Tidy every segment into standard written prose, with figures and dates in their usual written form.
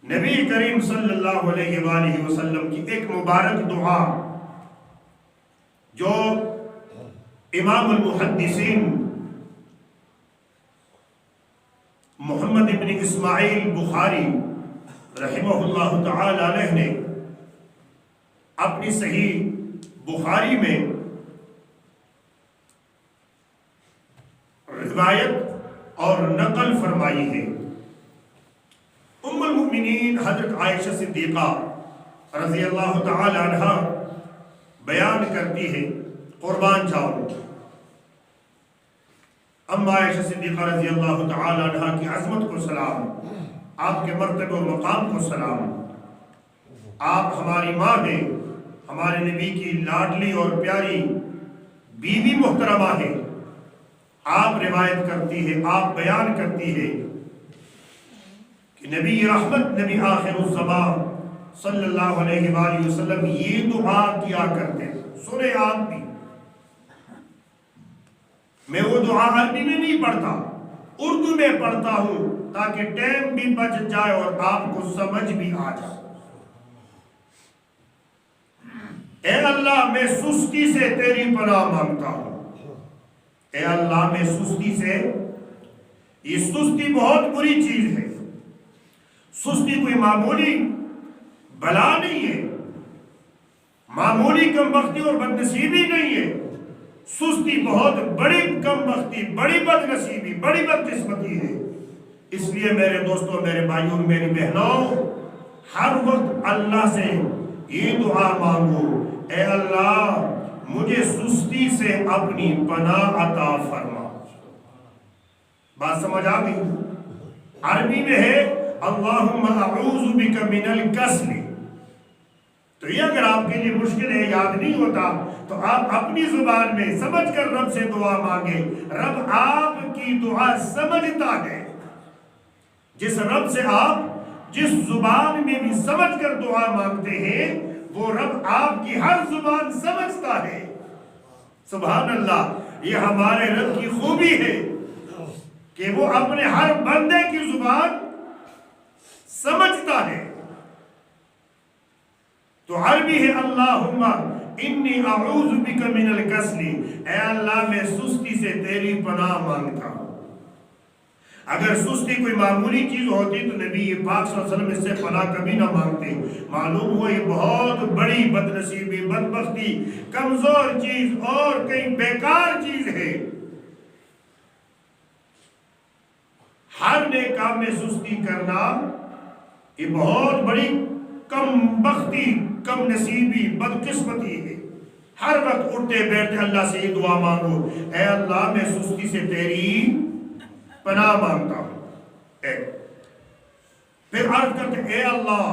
نبی کریم صلی اللہ علیہ وآلہ وسلم کی ایک مبارک دعا جو امام المحدثین محمد ابن اسماعیل بخاری رحمہ اللہ تعالی علیہ نے اپنی صحیح بخاری میں روایت اور نقل فرمائی ہے۔ ام المؤمنین حضرت عائشہ صدیقہ رضی اللہ تعالی عنہ بیان کرتی ہے، قربان جاؤ اما عائشہ صدیقہ رضی اللہ تعالی عنہ کی عظمت کو سلام، آپ کے مرتبہ و مقام کو سلام۔ آپ ہماری ماں ہیں، ہمارے نبی کی لاڈلی اور پیاری بیوی محترمہ ہے۔ آپ روایت کرتی ہے، آپ بیان کرتی ہے کہ نبی رحمت، نبی آخر الزمان صلی اللہ علیہ وآلہ وسلم یہ دعا کیا کرتے ہیں۔ سنیں آپ بھی، میں وہ دعا عربی میں نہیں پڑھتا، اردو میں پڑھتا ہوں تاکہ ٹائم بھی بچ جائے اور آپ کو سمجھ بھی آ جائے۔ اے اللہ میں سستی سے تیری پناہ مانگتا ہوں۔ اے اللہ میں سستی سے، یہ سستی بہت بری چیز ہے۔ سستی کوئی معمولی بلا نہیں ہے، معمولی کم بختی اور بدنصیبی نہیں ہے۔ سستی بہت بڑی کم بختی، بڑی بدنصیبی، بڑی بدقسمتی ہے۔ اس لیے میرے دوستوں، میرے بھائیوں، میری بہنوں، ہر وقت اللہ سے یہ دعا مانگو، اے اللہ مجھے سستی سے اپنی پناہ عطا فرما۔ بات سمجھ آ گئی؟ عربی میں ہے اللہم اعوذ بک من الکسل۔ تو یہ اگر آپ کے لیے مشکل ہے، یاد نہیں ہوتا، تو آپ اپنی زبان میں سمجھ کر رب سے دعا مانگے۔ رب آپ کی دعا سمجھتا ہے۔ جس رب سے آپ جس زبان میں بھی سمجھ کر دعا مانگتے ہیں، وہ رب آپ کی ہر زبان سمجھتا ہے۔ سبحان اللہ، یہ ہمارے رب کی خوبی ہے کہ وہ اپنے ہر بندے کی زبان سمجھتا ہے۔ تو عربی ہے اللہم انی اعوذ بک من الکسل، اے اللہ میں سستی سے تیری پناہ مانگتا ہوں۔ اگر سستی کوئی معمولی چیز ہوتی تو نبی پاک صلی اللہ علیہ وسلم اس سے پناہ کبھی نہ مانگتے۔ معلوم ہوا یہ بہت بڑی بدنصیبی، بدبختی، کمزور چیز اور کئی بیکار چیز ہے۔ ہر نیک کام میں سستی کرنا یہ بہت بڑی کم بختی، کم نصیبی، بدقسمتی ہے۔ ہر وقت اٹھتے بیٹھتے اللہ سے یہ دعا مانگو، اے اللہ میں سستی سے تیری پناہ مانگتا ہوں۔ پھر عرض کرتے اے اللہ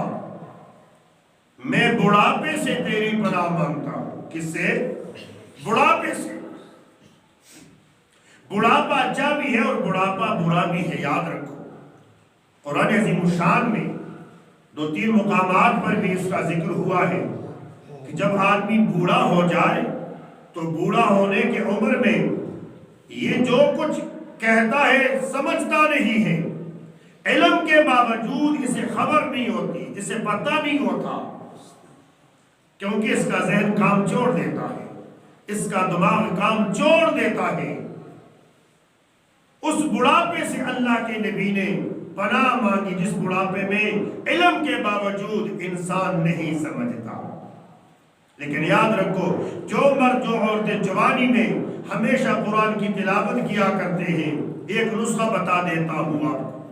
میں بڑھاپے سے تیری پناہ مانگتا ہوں۔ کس سے؟ بڑھاپے سے۔ بڑھاپا اچھا بھی ہے اور بڑھاپا برا بھی ہے، یاد رکھو۔ قرآن عظیم الشان میں 2-3 مقامات پر بھی اس کا ذکر ہوا ہے کہ جب آدمی بوڑھا ہو جائے تو بوڑھا ہونے کے عمر میں یہ جو کچھ کہتا ہے سمجھتا نہیں ہے، علم کے باوجود اسے خبر نہیں ہوتی، اسے پتہ نہیں ہوتا، کیونکہ اس کا ذہن کام چھوڑ دیتا ہے، اس کا دماغ کام چھوڑ دیتا ہے۔ اس بڑھاپے سے اللہ کے نبی نے پناہ مانگی جس بڑھاپے میں علم کے باوجود انسان نہیں سمجھتا۔ لیکن یاد رکھو، جو مرد جو عورتیں جوانی میں ہمیشہ قرآن کی تلاوت کیا کرتے ہیں، ایک نسخہ بتا دیتا ہوں آپ کو،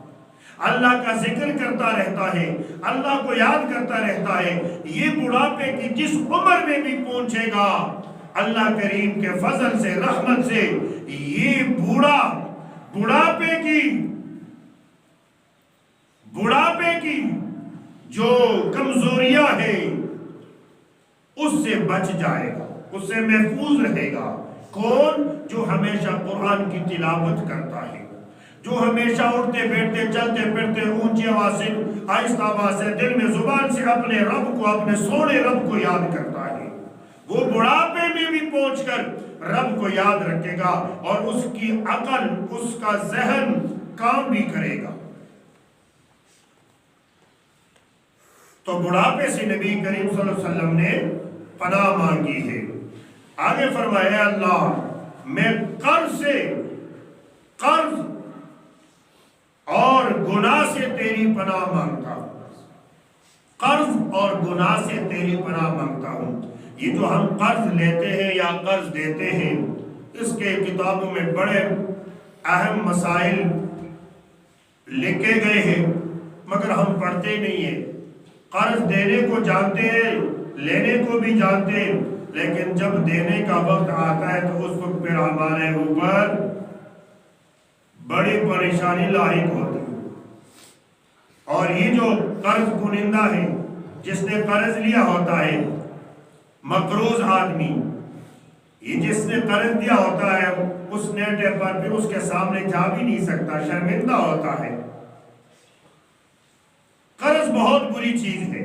اللہ کا ذکر کرتا رہتا ہے، اللہ کو یاد کرتا رہتا ہے، یہ بڑھاپے کی جس عمر میں بھی پہنچے گا، اللہ کریم کے فضل سے، رحمت سے یہ بڑھاپے کی جو کمزوریاں ہیں اس سے بچ جائے گا، اس سے محفوظ رہے گا۔ کون؟ جو ہمیشہ قرآن کی تلاوت کرتا ہے، جو ہمیشہ اٹھتے بیٹھتے چلتے پھرتے اونچی آواز سے، آہستہ آواز سے، دل میں زبان سے اپنے رب کو، اپنے سونے رب کو یاد کرتا ہے، وہ بڑھاپے میں بھی پہنچ کر رب کو یاد رکھے گا اور اس کی عقل، اس کا ذہن کام بھی کرے گا۔ تو بڑھاپے سے نبی کریم صلی اللہ علیہ وسلم نے پناہ مانگی ہے۔ آگے فرمایا اللہ میں قرض اور گناہ سے تیری پناہ مانگتا ہوں، قرض اور گناہ سے تیری پناہ مانگتا ہوں۔ یہ جو ہم قرض لیتے ہیں یا قرض دیتے ہیں، اس کے کتابوں میں بڑے اہم مسائل لکھے گئے ہیں، مگر ہم پڑھتے نہیں ہیں۔ قرض دینے کو جانتے ہیں، لینے کو بھی جانتے ہیں، لیکن جب دینے کا وقت آتا ہے تو اس وقت پھر ہمارے اوپر بڑی پریشانی لاحق ہوتی ہے۔ اور یہ جو قرض کنندہ ہے، جس نے قرض لیا ہوتا ہے، مقروض آدمی، یہ جس نے قرض دیا ہوتا ہے، اس نیٹے پر بھی اس کے سامنے جا بھی نہیں سکتا، شرمندہ ہوتا ہے۔ قرض بہت بری چیز ہے۔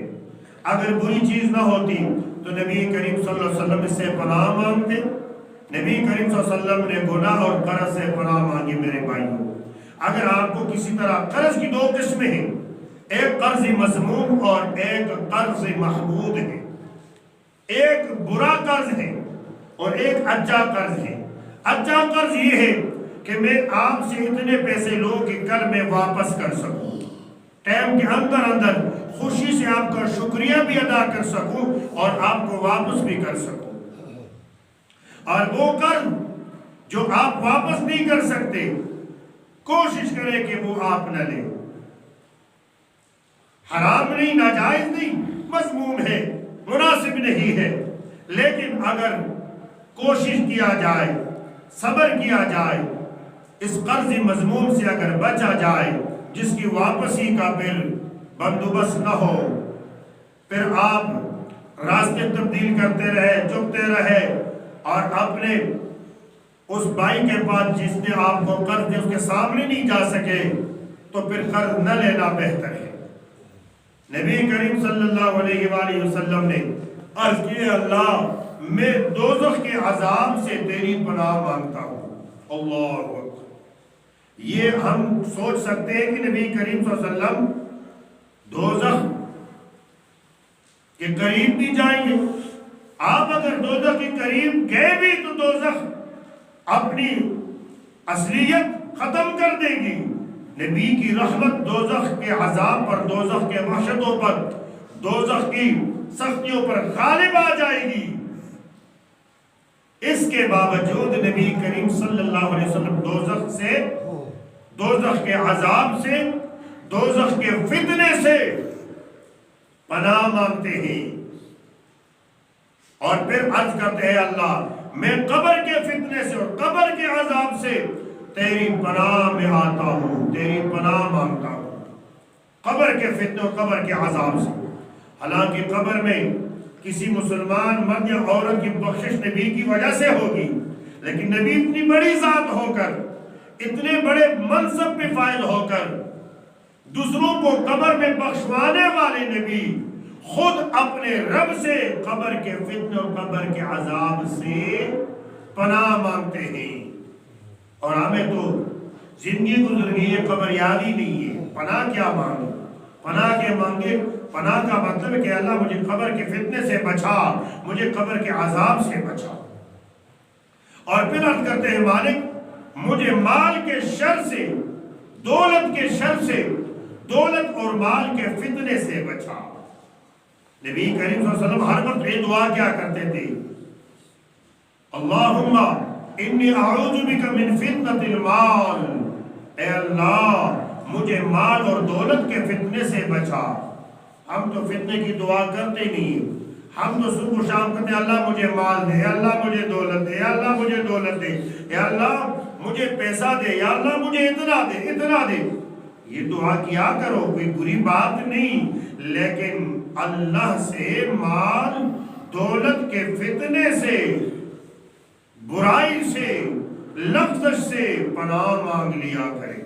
اگر بری چیز نہ ہوتی تو نبی کریم صلی اللہ علیہ وسلم اس سے پناہ مانگتے۔ نبی کریم صلی اللہ علیہ وسلم نے گناہ اور قرض سے پناہ مانگی۔ میرے بھائیوں، اگر آپ کو کسی طرح قرض کی دو قسمیں ہیں، ایک قرض مذموم اور ایک قرض محمود ہے، ایک برا قرض ہے اور ایک اچھا قرض ہے۔ اچھا قرض یہ ہے کہ میں آپ سے اتنے پیسے لوں کہ کل میں واپس کر سکوں، ٹائم کے اندر خوشی سے آپ کا شکریہ بھی ادا کر سکوں اور آپ کو واپس بھی کر سکوں۔ اور وہ قرض جو آپ واپس نہیں کر سکتے، کوشش کریں کہ وہ آپ نہ لیں۔ حرام نہیں، ناجائز نہیں، مذموم ہے، مناسب نہیں ہے، لیکن اگر کوشش کیا جائے، صبر کیا جائے، اس قرض مذموم سے اگر بچا جائے، جس کی واپسی کا پھر بندوبست نہ ہو، پھر آپ راستے تبدیل کرتے رہے، چکتے رہے اور اپنے اس بھائی کے پاس جس نے آپ کو قرض دے اس کے سامنے نہیں جا سکے، تو پھر قرض نہ لینا بہتر ہے۔ نبی کریم صلی اللہ علیہ وآلہ وسلم نے عرض کی، اللہ میں دوزخ کے عذاب سے تیری پناہ مانگتا ہوں۔ اللہ اکبر۔ یہ ہم سوچ سکتے ہیں کہ نبی کریم صلی اللہ علیہ وسلم دوزخ کے قریب بھی جائیں گے؟ آپ اگر دوزخ کے قریب گئے بھی تو دوزخ اپنی اصلیت ختم کر دے گی۔ نبی کی رحمت دوزخ کے عذاب پر، دوزخ کے وحشتوں پر، دوزخ کی سختیوں پر غالب آ جائے گی۔ اس کے باوجود نبی کریم صلی اللہ علیہ وسلم دوزخ کے عذاب سے، دوزخ کے فتنے سے پناہ مانگتے ہیں، اور پھر عرض کرتے ہیں، اللہ میں قبر کے فتنے سے اور قبر کے عذاب سے تیری پناہ میں آتا ہوں، تیری پناہ مانگتا ہوں، قبر کے فتنے اور قبر کے عذاب سے۔ حالانکہ قبر میں کسی مسلمان مرد یا عورت کی بخشش نبی کی وجہ سے ہوگی، لیکن نبی اتنی بڑی ذات ہو کر، اتنے بڑے منصب پہ فائل ہو کر، دوسروں کو قبر میں بخشوانے والے نبی خود اپنے رب سے قبر کے فتنے اور قبر کے عذاب سے پناہ مانگتے ہیں۔ اور ہمیں تو زندگی گزر گئی ہے، قبر یاد ہی نہیں ہے، پناہ کیا مانگے؟ پناہ کے مانگے، پناہ کا مطلب ہے کہ اللہ مجھے قبر کے فتنے سے بچا، مجھے قبر کے عذاب سے بچا۔ اور پھر عرض کرتے ہیں، مالک مجھے مال کے شر سے، دولت کے شر سے، دولت اور مال کے فتنے سے بچا۔ نبی کریم صلی اللہ علیہ وسلم ہر وقت یہ دعا کیا کرتے تھے، اللہم انی اعوذ بک من فتنۃ المال، اے اللہ مجھے مال اور دولت کے فتنے سے بچا۔ ہم تو فتنے کی دعا کرتے نہیں، ہم تو صبح و شام کرتے ہیں، اللہ مجھے مال دے، اللہ مجھے دولت دے، اللہ مجھے دولت دے، یا اللہ مجھے پیسہ دے، یا اللہ مجھے اتنا دے، اتنا دے۔ یہ دعا کیا کرو، کوئی بری بات نہیں، لیکن اللہ سے مال دولت کے فتنے سے، برائی سے، لفظ سے پناہ مانگ لیا کرے۔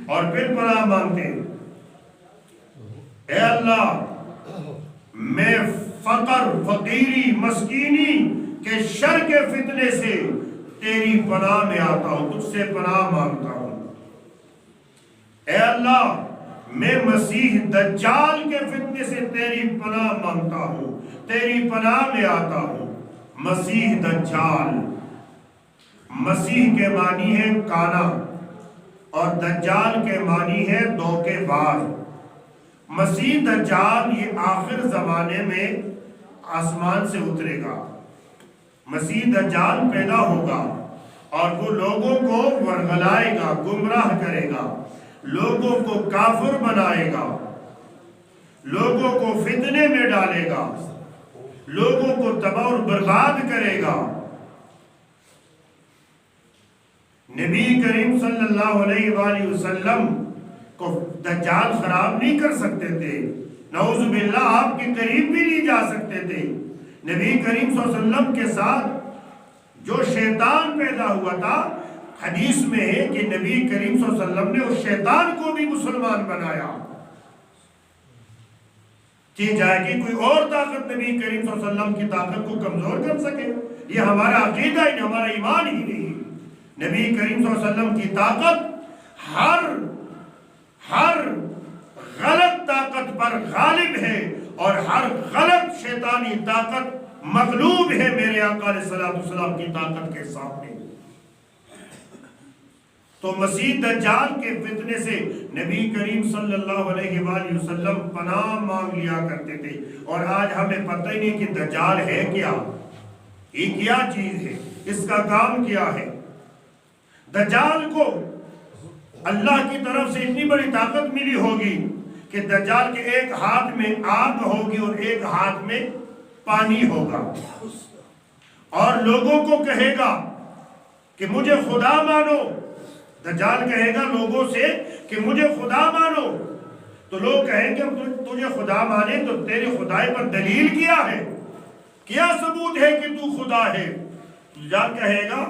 اور پھر پناہ مانگتے، اے اللہ میں فقر، فقیری، مسکینی کے شر کے فتنے سے تیری پناہ میں آتا ہوں، تجھ سے پناہ مانگتا ہوں۔ اے اللہ میں مسیح دجال کے فتنے سے تیری پناہ مانگتا ہوں، تیری پناہ میں آتا ہوں۔ مسیح دجال، مسیح کے معنی ہے کانا اور دجال کے معنی ہے دھوکے باز۔ مسیح دجال یہ آخر زمانے میں آسمان سے اترے گا، مسیح دجال پیدا ہوگا اور وہ لوگوں کو ورغلائے گا، گمراہ کرے گا، لوگوں کو کافر بنائے گا، لوگوں کو فتنے میں ڈالے گا، لوگوں کو تباہ اور برباد کرے گا۔ نبی کریم صلی اللہ علیہ وآلہ وسلم کو دجال خراب نہیں کر سکتے تھے، نعوذ باللہ آپ کے قریب بھی نہیں جا سکتے تھے۔ نبی کریم صلی اللہ علیہ وسلم کے ساتھ جو شیطان پیدا ہوا تھا، حدیث میں ہے کہ نبی کریم صلی اللہ علیہ وسلم نے اس شیطان کو بھی مسلمان بنایا کہ جائے کہ کوئی اور طاقت نبی کریم صلی اللہ علیہ وسلم کی طاقت کو کمزور کر سکے۔ یہ ہمارا عقیدہ ہی نہیں، ہمارا ایمان ہی نہیں۔ نبی کریم صلی اللہ علیہ وسلم کی طاقت ہر غلط طاقت پر غالب ہے اور ہر غلط شیطانی طاقت مغلوب ہے میرے آقا علیہ السلام کی طاقت کے سامنے۔ تو مسیح دجال کے فتنے سے نبی کریم صلی اللہ علیہ وآلہ وسلم پناہ مانگ لیا کرتے تھے۔ اور آج ہمیں پتہ ہی نہیں کہ دجال ہے کیا، یہ کیا چیز ہے، اس کا کام کیا ہے۔ دجال کو اللہ کی طرف سے اتنی بڑی طاقت ملی ہوگی کہ دجال کے ایک ہاتھ میں آگ ہوگی اور ایک ہاتھ میں پانی ہوگا، اور لوگوں کو کہے گا کہ مجھے خدا مانو۔ دجال کہے گا لوگوں سے کہ مجھے خدا مانو، تو لوگ کہیں گے تجھے خدا مانے تو تیرے خدائی پر دلیل کیا ہے، کیا ثبوت ہے کہ تو خدا ہے؟ دجال کہے گا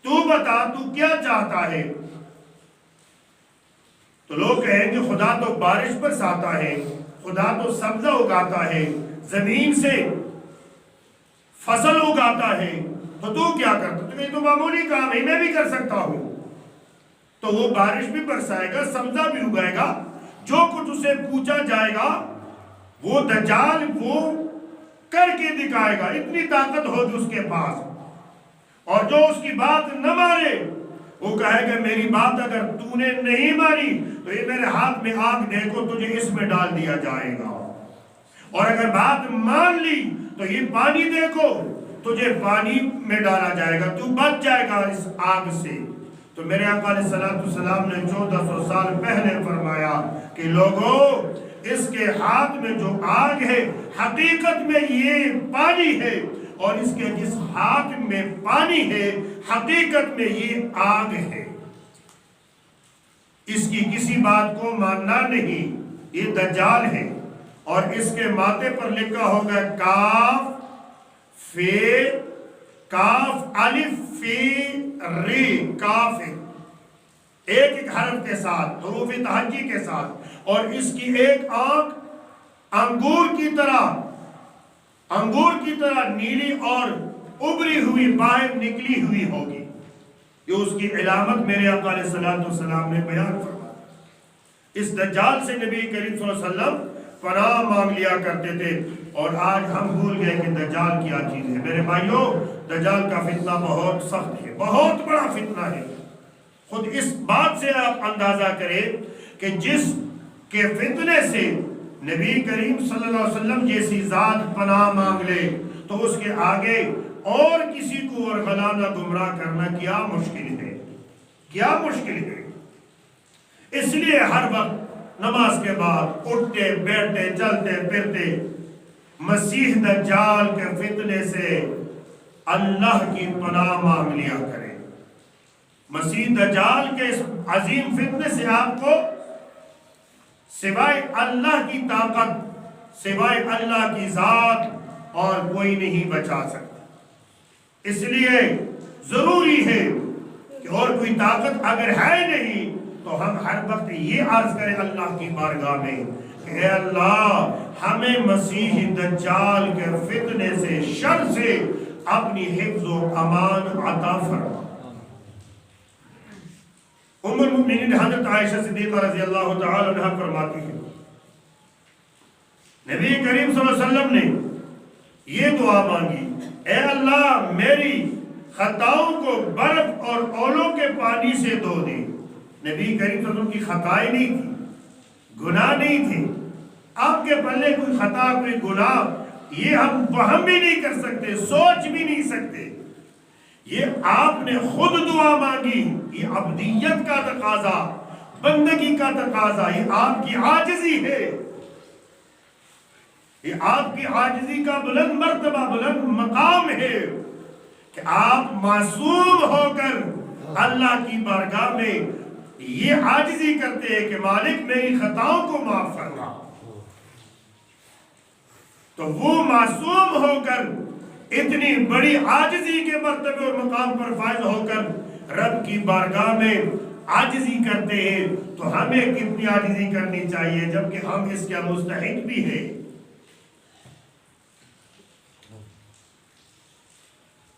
تو بتا تو کیا چاہتا ہے؟ تو لوگ کہیں گے خدا تو بارش برساتا ہے، خدا تو سبزہ اگاتا ہے، زمین سے فصل اگاتا ہے، تو کیا کرتا؟ تو یہ تو معمولی کام ہے، میں بھی کر سکتا ہوں۔ تو وہ بارش بھی برسائے گا، سبزہ بھی اگائے گا، جو کچھ اسے پوچھا جائے گا وہ دجال وہ کر کے دکھائے گا، اتنی طاقت ہوگی اس کے پاس۔ اور جو اس کی بات نہ مانے وہ کہے گا میری بات اگر تو نے نہیں مانی تو یہ میرے ہاتھ میں آگ دیکھو، تجھے اس میں ڈال دیا جائے گا، اور اگر بات مان لی تو یہ پانی دیکھو، تجھے پانی میں ڈالا جائے گا، تو بچ جائے گا اس آگ سے۔ تو میرے آقا علیہ السلام نے 1400 سال پہلے فرمایا کہ لوگوں اس کے ہاتھ میں جو آگ ہے حقیقت میں یہ پانی ہے، اور اس کے جس ہاتھ میں پانی ہے حقیقت میں یہ آگ ہے۔ اس کی کسی بات کو ماننا نہیں، یہ دجال ہے۔ اور اس کے ماتھے پر لکھا ہوگا کاف فے کاف الف فی ری، کاف ہے ایک حرف کے ساتھ، حروف تہجی کے ساتھ، اور اس کی ایک آنکھ انگور کی طرح نیلی اور ابری ہوئی باہر نکلی ہوئی ہوگی۔ یہ اس کی علامت میرے آقا علیہ السلام نے بیان فرمایا۔ اس دجال سے نبی کریم صلی اللہ علیہ وسلم پناہ مانگ لیا کرتے تھے، اور آج ہم بھول گئے کہ دجال کیا چیز ہے۔ میرے بھائیوں، دجال کا فتنہ بہت سخت ہے، بہت بڑا فتنہ ہے۔ خود اس بات سے آپ اندازہ کریں کہ جس کے فتنے سے نبی کریم صلی اللہ علیہ وسلم جیسی ذات پناہ مانگ لے تو اس کے آگے اور کسی کو ورغلانا گمراہ کرنا کیا مشکل ہے، کیا مشکل ہے۔ اس لیے ہر وقت نماز کے بعد اٹھتے بیٹھتے چلتے پھرتے مسیح دجال کے فتنے سے اللہ کی پناہ مانگ لیا کریں۔ مسیح دجال کے اس عظیم فتنے سے آپ کو سوائے اللہ کی طاقت، سوائے اللہ کی ذات اور کوئی نہیں بچا سکتا۔ اس لیے ضروری ہے کہ اور کوئی طاقت اگر ہے نہیں تو ہم ہر وقت یہ عرض کریں اللہ کی بارگاہ میں کہ اے اللہ ہمیں مسیح دجال کے فتنے سے، شر سے اپنی حفظ و امان عطا فرما۔ ام المؤمنین حضرت عائشہ صدیقہ رضی اللہ تعالی عنہ فرماتی ہیں نبی کریم صلی اللہ علیہ وسلم نے یہ دعا مانگی، اے اللہ میری خطاؤں کو برف اور اولوں کے پانی سے دھو دے۔ نبی کریم صلی اللہ علیہ وسلم کی خطائیں نہیں تھی، گناہ نہیں تھے، آپ کے پلے کوئی خطا کوئی گناہ یہ ہم فہم بھی نہیں کر سکتے، سوچ بھی نہیں سکتے۔ یہ آپ نے خود دعا مانگی، یہ عبدیت کا تقاضا، بندگی کا تقاضا، یہ آپ کی عاجزی ہے، یہ آپ کی عاجزی کا بلند مرتبہ بلند مقام ہے کہ آپ معصوم ہو کر اللہ کی بارگاہ میں یہ عاجزی کرتے ہیں کہ مالک میری خطاؤں کو معاف فرما۔ تو وہ معصوم ہو کر اتنی بڑی عاجزی کے مرتبے اور مقام پر فائز ہو کر رب کی بارگاہ میں عاجزی کرتے ہیں، تو ہمیں کتنی عاجزی کرنی چاہیے جبکہ ہم اس کے مستحق بھی ہیں۔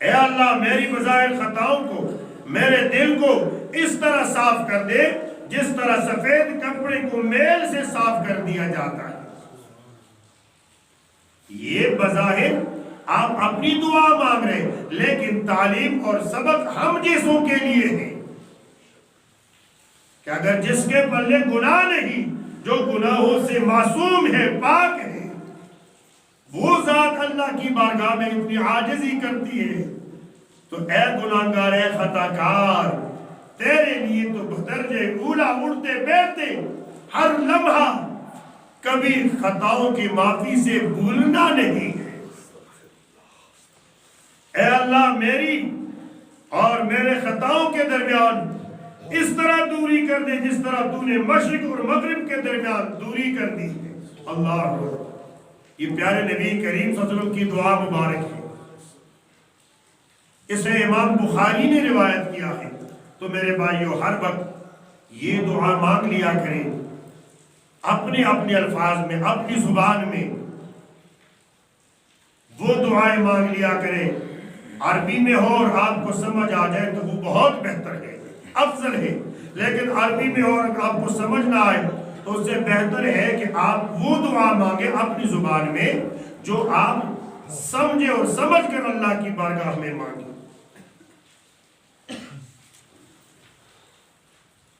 اے اللہ میری بظاہر خطاؤں کو، میرے دل کو اس طرح صاف کر دے جس طرح سفید کپڑے کو میل سے صاف کر دیا جاتا ہے۔ یہ بظاہر آپ اپنی دعا مانگ رہے ہیں، لیکن تعلیم اور سبق ہم جیسوں کے لیے ہے کہ اگر جس کے پلے گناہ نہیں، جو گناہوں سے معصوم ہے، پاک ہے، وہ ذات اللہ کی بارگاہ میں اتنی عاجزی کرتی ہے، تو اے گناہگار اے خطا کار، تیرے لیے تو بدرجہ اولا اڑتے بیٹھتے ہر لمحہ کبھی خطاؤں کی معافی سے بھولنا نہیں ہے۔ اے اللہ میری اور میرے خطاؤں کے درمیان اس طرح دوری کر دے جس طرح تو نے مشرق اور مغرب کے درمیان دوری کر دی ہے۔ اللہ، یہ پیارے نبی کریم صلی اللہ علیہ وسلم کی دعا مبارک ہے، اسے امام بخاری نے روایت کیا ہے۔ تو میرے بھائیو ہر وقت یہ دعا مانگ لیا کریں، اپنے اپنے الفاظ میں، اپنی زبان میں وہ دعائیں مانگ لیا کریں۔ عربی میں ہو اور آپ کو سمجھ آ جائے تو وہ بہت بہتر ہے، افضل ہے، لیکن عربی میں ہو اور آپ کو سمجھ نہ آئے تو اس سے بہتر ہے کہ آپ وہ دعا مانگیں اپنی زبان میں جو آپ سمجھے اور سمجھ کر اللہ کی بارگاہ میں مانگیں۔